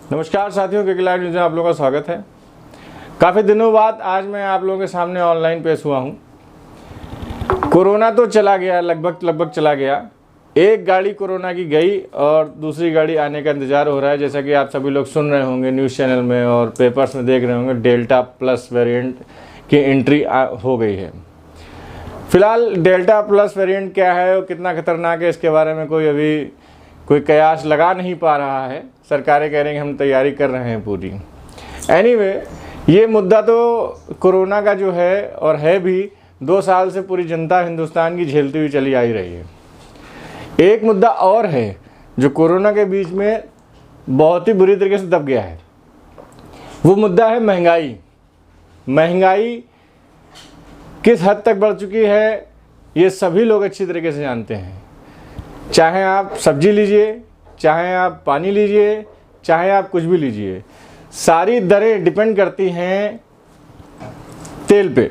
नमस्कार साथियों, cricket live news में आप लोगों का स्वागत है। काफ़ी दिनों बाद आज मैं आप लोगों के सामने ऑनलाइन पेश हुआ हूँ। कोरोना तो चला गया, लगभग चला गया। एक गाड़ी कोरोना की गई और दूसरी गाड़ी आने का इंतज़ार हो रहा है। जैसा कि आप सभी लोग सुन रहे होंगे न्यूज़ चैनल में और पेपर्स में देख रहे होंगे, डेल्टा प्लस वेरिएंट की एंट्री हो गई है। फिलहाल डेल्टा प्लस वेरिएंट क्या है और कितना खतरनाक है, इसके बारे में कोई कयास लगा नहीं पा रहा है। सरकारें कह रही हैं कि हम तैयारी कर रहे हैं पूरी। एनीवे, ये मुद्दा तो कोरोना का जो है और है भी 2 साल से पूरी जनता हिंदुस्तान की झेलती हुई चली आ ही रही है। एक मुद्दा और है जो कोरोना के बीच में बहुत ही बुरी तरीके से दब गया है। वो मुद्दा है महंगाई। महंगाई किस हद तक बढ़ चुकी है ये सभी लोग अच्छी तरीके से जानते हैं। चाहे आप सब्जी लीजिए, चाहे आप पानी लीजिए, चाहे आप कुछ भी लीजिए, सारी दरें डिपेंड करती हैं तेल पे।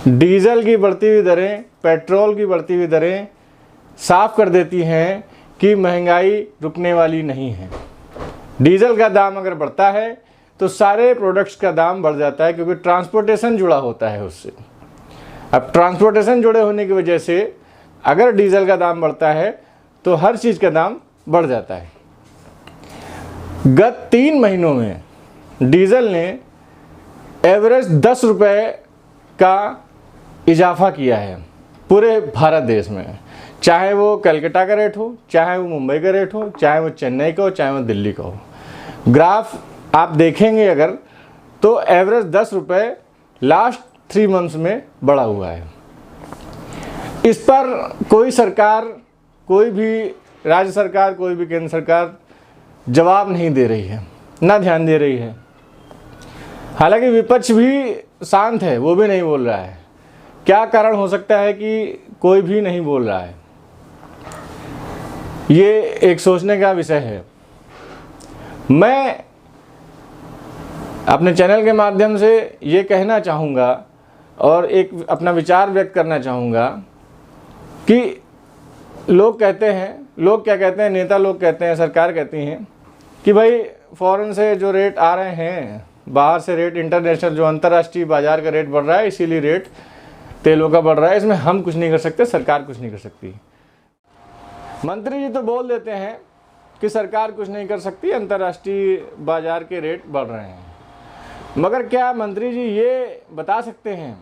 डीजल की बढ़ती हुई दरें, पेट्रोल की बढ़ती हुई दरें साफ कर देती हैं कि महंगाई रुकने वाली नहीं है। डीजल का दाम अगर बढ़ता है तो सारे प्रोडक्ट्स का दाम बढ़ जाता है, क्योंकि ट्रांसपोर्टेशन जुड़ा होता है उससे। अब ट्रांसपोर्टेशन जुड़े होने की वजह से अगर डीजल का दाम बढ़ता है तो हर चीज़ का दाम बढ़ जाता है। गत 3 महीनों में डीजल ने एवरेज 10 रुपये का इजाफा किया है पूरे भारत देश में। चाहे वो कलकत्ता का रेट हो, चाहे वो मुंबई का रेट हो, चाहे वो चेन्नई का हो, चाहे वो दिल्ली का हो। ग्राफ आप देखेंगे अगर तो एवरेज 10 रुपये लास्ट 3 मंथ्स में बढ़ा हुआ है। इस पर कोई सरकार, कोई भी राज्य सरकार, कोई भी केंद्र सरकार जवाब नहीं दे रही है, ना ध्यान दे रही है। हालांकि विपक्ष भी शांत है, वो भी नहीं बोल रहा है। क्या कारण हो सकता है कि कोई भी नहीं बोल रहा है, ये एक सोचने का विषय है। मैं अपने चैनल के माध्यम से ये कहना चाहूँगा और एक अपना विचार व्यक्त करना चाहूँगा कि लोग कहते हैं, लोग क्या कहते हैं, नेता लोग कहते हैं, सरकार कहती हैं कि भाई फॉरेन से जो रेट आ रहे हैं, बाहर से रेट, इंटरनेशनल जो अंतर्राष्ट्रीय बाजार का रेट बढ़ रहा है, इसीलिए रेट तेलों का बढ़ रहा है, इसमें हम कुछ नहीं कर सकते, सरकार कुछ नहीं कर सकती। मंत्री जी तो बोल देते हैं कि सरकार कुछ नहीं कर सकती, अंतर्राष्ट्रीय बाजार के रेट बढ़ रहे हैं। मगर क्या मंत्री जी ये बता सकते हैं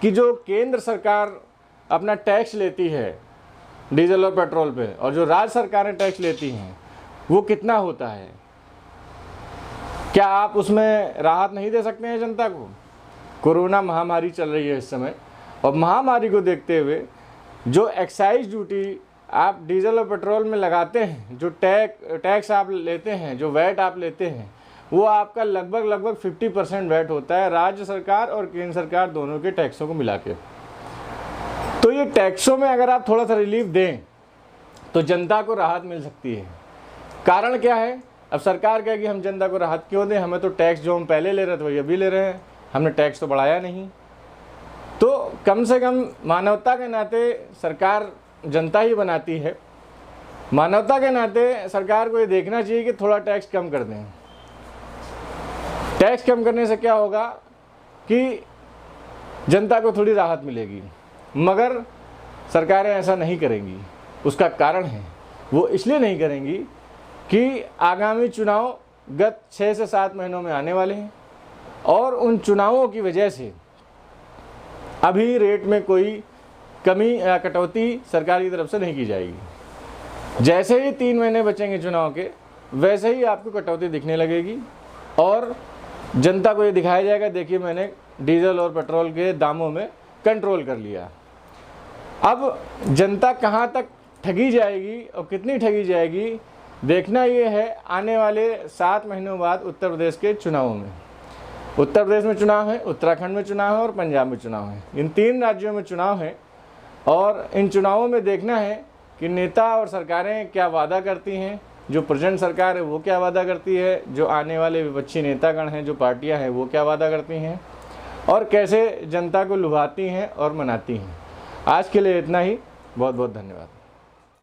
कि जो केंद्र सरकार अपना टैक्स लेती है डीजल और पेट्रोल पे, और जो राज्य सरकारें टैक्स लेती हैं, वो कितना होता है? क्या आप उसमें राहत नहीं दे सकते हैं जनता को? कोरोना महामारी चल रही है इस समय, और महामारी को देखते हुए जो एक्साइज ड्यूटी आप डीजल और पेट्रोल में लगाते हैं, जो टैक्स आप लेते हैं, जो वैट आप लेते हैं, वो आपका लगभग 50% वैट होता है, राज्य सरकार और केंद्र सरकार दोनों के टैक्सों को मिला के। तो ये टैक्सों में अगर आप थोड़ा सा रिलीफ दें तो जनता को राहत मिल सकती है। कारण क्या है? अब सरकार कहे कि हम जनता को राहत क्यों दें, हमें तो टैक्स जो हम पहले ले रहे थे वही अभी ले रहे हैं, हमने टैक्स तो बढ़ाया नहीं। तो कम से कम मानवता के नाते सरकार जनता ही बनाती है, मानवता के नाते सरकार को ये देखना चाहिए कि थोड़ा टैक्स कम कर दें। टैक्स कम करने से क्या होगा कि जनता को थोड़ी राहत मिलेगी, मगर सरकारें ऐसा नहीं करेंगी। उसका कारण है, वो इसलिए नहीं करेंगी कि आगामी चुनाव गत 6 से 7 महीनों में आने वाले हैं, और उन चुनावों की वजह से अभी रेट में कोई कमी या कटौती सरकार की तरफ से नहीं की जाएगी। जैसे ही 3 महीने बचेंगे चुनाव के, वैसे ही आपको कटौती दिखने लगेगी और जनता को ये दिखाया जाएगा, देखिए मैंने डीजल और पेट्रोल के दामों में कंट्रोल कर लिया। अब जनता कहाँ तक ठगी जाएगी और कितनी ठगी जाएगी, देखना ये है आने वाले 7 महीनों बाद उत्तर प्रदेश के चुनावों में। उत्तर प्रदेश में चुनाव है, उत्तराखंड में चुनाव है और पंजाब में चुनाव है। इन 3 राज्यों में चुनाव है, और इन चुनावों में देखना है कि नेता और सरकारें क्या वादा करती हैं। जो प्रेजेंट सरकार है वो क्या वादा करती है, जो आने वाले विपक्षी नेतागण हैं, जो पार्टियां हैं, वो क्या वादा करती हैं, और कैसे जनता को लुभाती हैं और मनाती हैं। आज के लिए इतना ही। बहुत बहुत धन्यवाद।